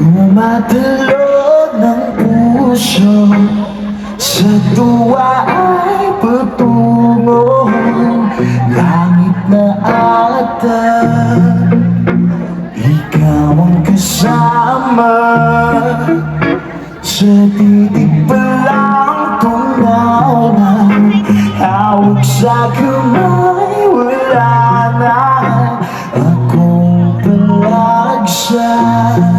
Tumatalo ng puso sa tuwa ay patungong langit na ata. Ikaw ang kasama sa titig pa lang tunaw na hawak sa kamay, wala na akong palagsan.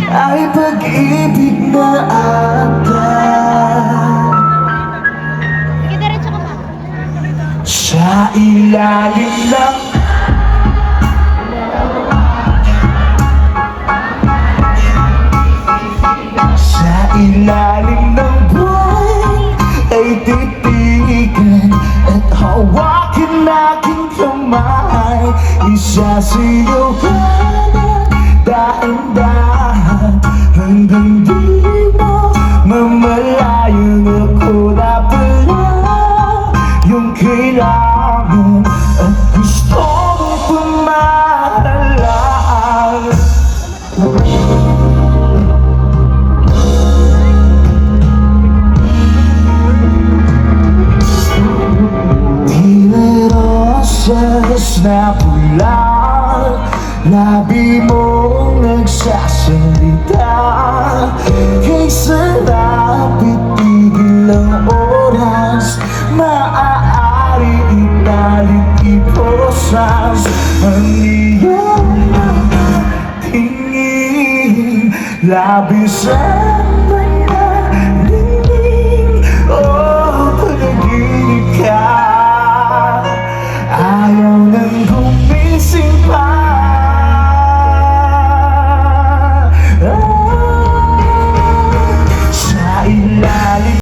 Ay pag-ibig na ata. Sige, diretso ka pa. Sa ilalim ng buwan ay titigan at hawakan aking kamay. Isasayaw ka na dahan-dahan hanggang di mo mamalayan. Ako na pala yung kailangan at gusto mong pamahalaan. Rosas na pula, labi mong nagsasalita. Kay sarap itigil ang oras, maaari italit iposas ang iyong mga tingin. Labis ang mga ningning, oh panaginip ka. Ayaw nang gumising pa. Sa ilalim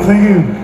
Thank you.